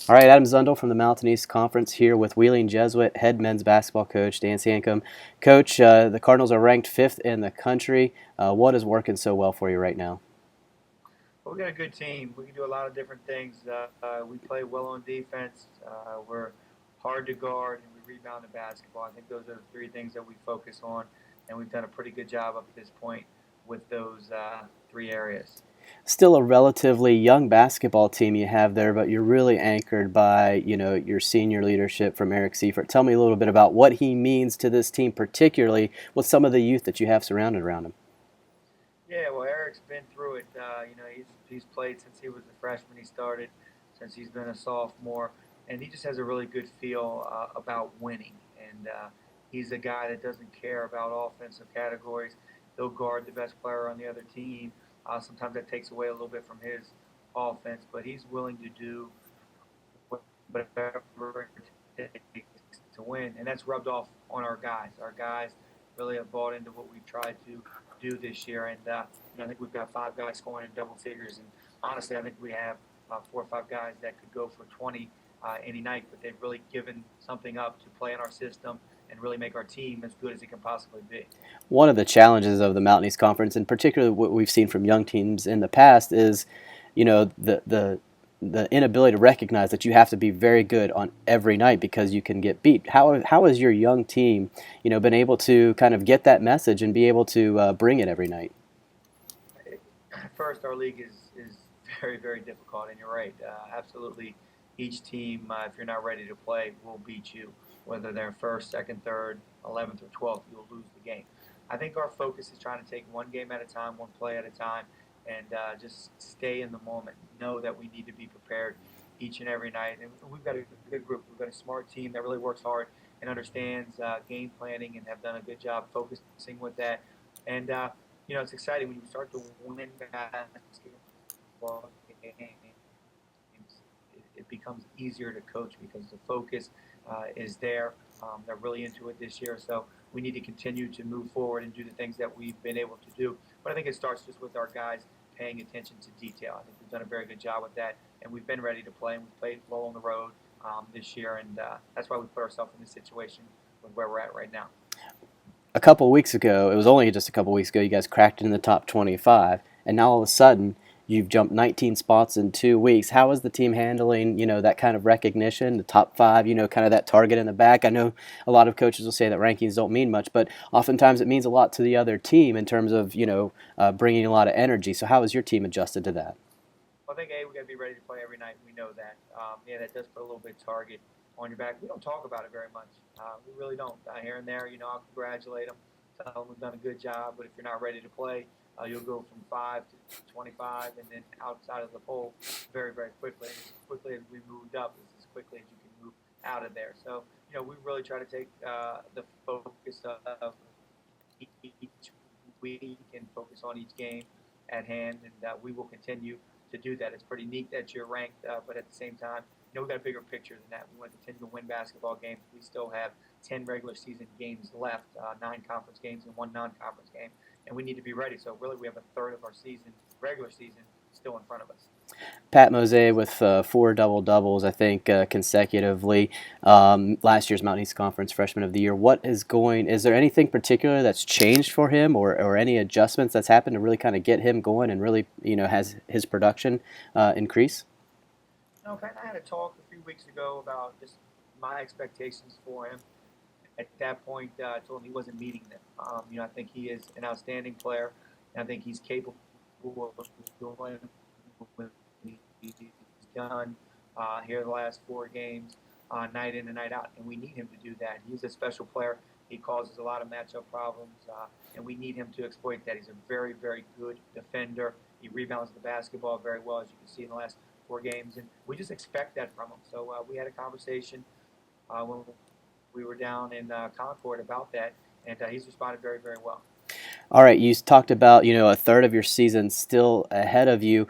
All right, Adam Zundel from the Mountain East Conference here with Wheeling Jesuit head men's basketball coach Dan Sancomb. Coach, the Cardinals are ranked fifth in the country. What is working so well for you right now? Well, we got a good team. We can do a lot of different things. We play well on defense. We're hard to guard, and we rebound the basketball. I think those are the three things that we focus on, and we've done a pretty good job up to this point with those three areas. Still a relatively young basketball team you have there, but you're really anchored by your senior leadership from Eric Siefert. Tell me a little bit about what he means to this team, particularly with some of the youth that you have surrounded around him. Yeah, well, Eric's been through it. He's played since he was a freshman. He started since he's been a sophomore, and he just has a really good feel about winning. And he's a guy that doesn't care about offensive categories. He'll guard the best player on the other team. Sometimes that takes away a little bit from his offense, but he's willing to do whatever it takes to win, and that's rubbed off on our guys. Our guys really have bought into what we've tried to do this year, and I think we've got five guys scoring in double figures, and honestly, I think we have 4 or 5 guys that could go for 20 any night, but they've really given something up to play in our system and really make our team as good as it can possibly be. One of the challenges of the Mountain East Conference, and particularly what we've seen from young teams in the past, is the inability to recognize that you have to be very good on every night because you can get beat. How has your young team, been able to kind of get that message and be able to bring it every night? First, our league is very, very difficult, and you're right. Absolutely, each team, if you're not ready to play, will beat you. Whether they're first, second, third, 11th, or 12th, you'll lose the game. I think our focus is trying to take one game at a time, one play at a time, and just stay in the moment. Know that we need to be prepared each and every night. And we've got a good group. We've got a smart team that really works hard and understands game planning and have done a good job focusing with that. And it's exciting when you start to win basketball games. It becomes easier to coach because the focus is there. They're really into it this year, so we need to continue to move forward and do the things that we've been able to do. But I think it starts just with our guys paying attention to detail. I think we've done a very good job with that, and we've been ready to play, and we've played well on the road this year, and that's why we put ourselves in this situation with where we're at right now. A couple of weeks ago, it was only just a couple of weeks ago, you guys cracked into the top 25, and now all of a sudden you've jumped 19 spots in 2 weeks. How is the team handling, that kind of recognition, the top five, kind of that target in the back? I know a lot of coaches will say that rankings don't mean much, but oftentimes it means a lot to the other team in terms of, bringing a lot of energy. So how has your team adjusted to that? Well, I think we got to be ready to play every night. We know that. Yeah, that does put a little bit of target on your back. We don't talk about it very much. We really don't. Here and there, I'll congratulate them, tell them we've done a good job. But if you're not ready to play, you'll go from 5 to 25, and then outside of the pole very, very quickly. And as quickly as we moved up, is as quickly as you can move out of there. So, we really try to take the focus of each week and focus on each game at hand, and we will continue to do that. It's pretty neat that you're ranked, but at the same time, we've got a bigger picture than that. We want to continue to win basketball games. We still have 10 regular season games left, 9 conference games and 1 non-conference game, and we need to be ready. So really, we have a third of our regular season, still in front of us. Pat Moseh with 4 double-doubles, I think, consecutively. Last year's Mountain East Conference Freshman of the Year. Is there anything particular that's changed for him or any adjustments that's happened to really kind of get him going and really, has his production increase? No, Pat and I had a talk a few weeks ago about just my expectations for him. At that point, I told him he wasn't meeting them. I think he is an outstanding player, and I think he's capable of doing what he's done here the last 4 games, night in and night out, and we need him to do that. He's a special player. He causes a lot of matchup problems, and we need him to exploit that. He's a very, very good defender. He rebounds the basketball very well, as you can see in the last 4 games, and we just expect that from him. So we had a conversation when we were down in Concord about that, and he's responded very, very well. All right, you talked about a third of your season still ahead of you.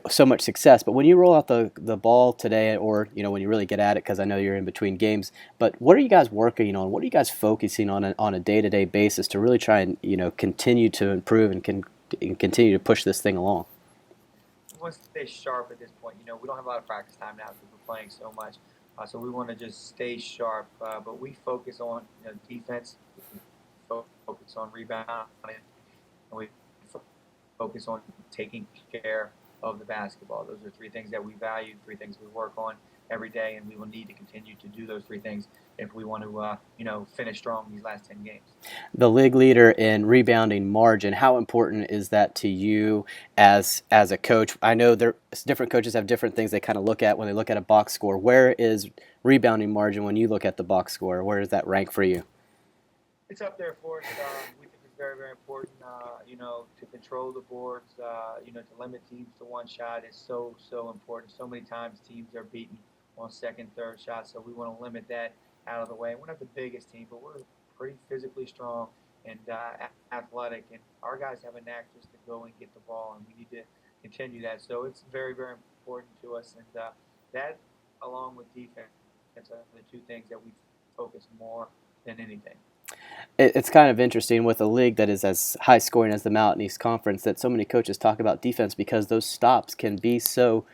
So much success. But when you roll out the ball today, or when you really get at it, because I know you're in between games. But what are you guys working on? What are you guys focusing on a day-to-day basis to really try and continue to improve and continue to push this thing along? want to stay sharp at this point. We don't have a lot of practice time now because we're playing so much. So we want to just stay sharp. But we focus on defense, we focus on rebounding, and we focus on taking care of the basketball. Those are three things that we value, three things we work on every day, and we will need to continue to do those three things if we want to, finish strong these last 10 games. The league leader in rebounding margin, how important is that to you as a coach? I know different coaches have different things they kind of look at when they look at a box score. Where is rebounding margin when you look at the box score? Where does that rank for you? It's up there for us. We think it's very, very important, to control the boards, to limit teams to one shot is so, so important. So many times teams are beaten on second, third shots, so we want to limit that out of the way. We're not the biggest team, but we're pretty physically strong and athletic, and our guys have a knack just to go and get the ball, and we need to continue that. So it's very, very important to us, and that, along with defense, are the two things that we focus more than anything. It's kind of interesting with a league that is as high scoring as the Mountain East Conference that so many coaches talk about defense because those stops can be so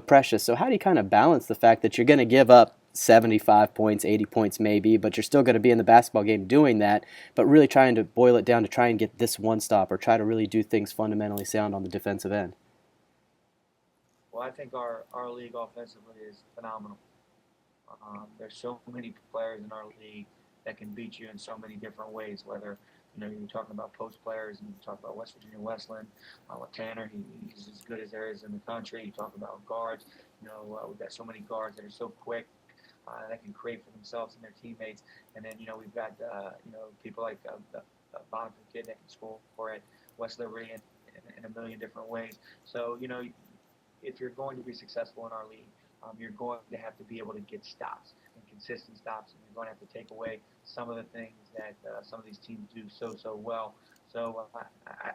precious. So how do you kind of balance the fact that you're going to give up 75 points, 80 points maybe, but you're still going to be in the basketball game doing that, but really trying to boil it down to try and get this one stop or try to really do things fundamentally sound on the defensive end? Well, I think our league offensively is phenomenal. There's so many players in our league that can beat you in so many different ways, whether you're talking about post players, and you talk about West Virginia Westland, with Tanner, he's as good as there is in the country. You talk about guards, we've got so many guards that are so quick, that can create for themselves and their teammates. And then, we've got, people like the Bonham kid that can score at West Liberty in a million different ways. So, if you're going to be successful in our league, you're going to have to be able to get stops and consistent stops, and you're going to have to take away some of the things that some of these teams do so well. So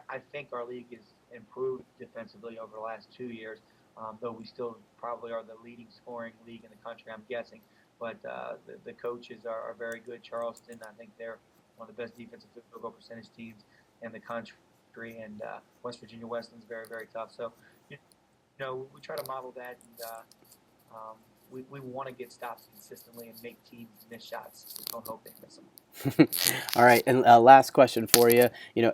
I think our league has improved defensively over the last 2 years, though we still probably are the leading scoring league in the country, I'm guessing. But the coaches are very good. Charleston, I think they're one of the best defensive field goal percentage teams in the country, and West Virginia Westland's very, very tough. So, we try to model that, and we want to get stops consistently and make teams miss shots. We don't hope they miss them. All right, and last question for you.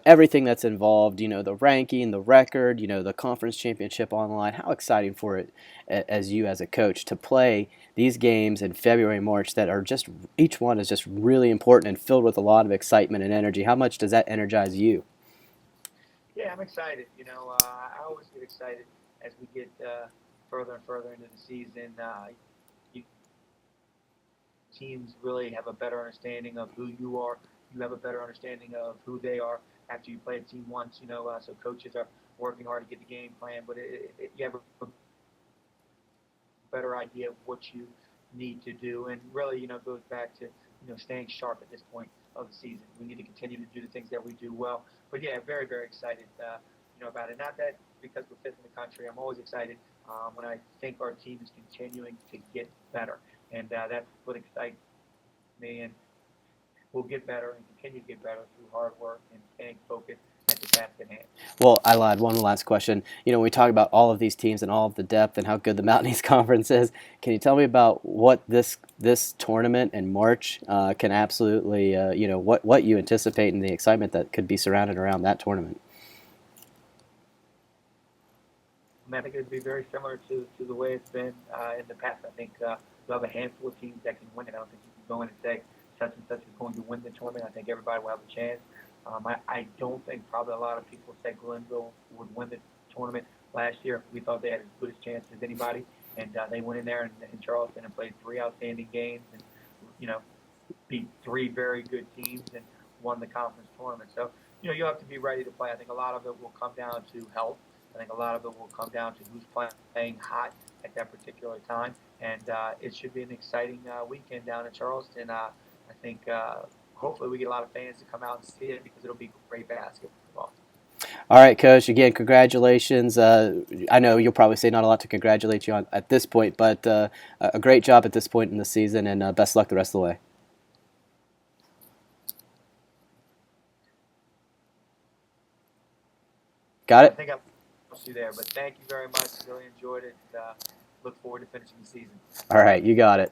Everything that's involved, the ranking, the record, the conference championship online. How exciting for it as you as a coach to play these games in February, March that are just, each one is just really important and filled with a lot of excitement and energy. How much does that energize you? Yeah, I'm excited. I always get excited as we get further and further into the season. Teams really have a better understanding of who you are. You have a better understanding of who they are after you play a team once. So coaches are working hard to get the game plan, but you have a better idea of what you need to do, and really, goes back to staying sharp at this point of the season. We need to continue to do the things that we do well. But yeah, very, very excited, about it. Not that because we're fifth in the country. I'm always excited when I think our team is continuing to get better, and that's what excites me. And we'll get better and continue to get better through hard work and staying focused at the task at hand. Well, I lied. One last question. We talk about all of these teams and all of the depth and how good the Mountain East Conference is. Can you tell me about what this tournament in March can absolutely, what you anticipate and the excitement that could be surrounded around that tournament? I think it would be very similar to the way it's been in the past. I think you'll have a handful of teams that can win it. I don't think you can go in and say such and such is going to win the tournament. I think everybody will have a chance. I don't think probably a lot of people said Glenville would win the tournament last year. We thought they had as good a chance as anybody, and they went in there in Charleston and played 3 outstanding games and, beat 3 very good teams and won the conference tournament. So, you'll have to be ready to play. I think a lot of it will come down to health. I think a lot of it will come down to who's playing hot at that particular time, and it should be an exciting weekend down in Charleston. I think hopefully we get a lot of fans to come out and see it because it'll be great basketball. All right, Coach. Again, congratulations. I know you'll probably say not a lot to congratulate you on at this point, but a great job at this point in the season, and best luck the rest of the way. Got it? I think I'm helps you there. But thank you very much. Really enjoyed it. Look forward to finishing the season. All right, you got it.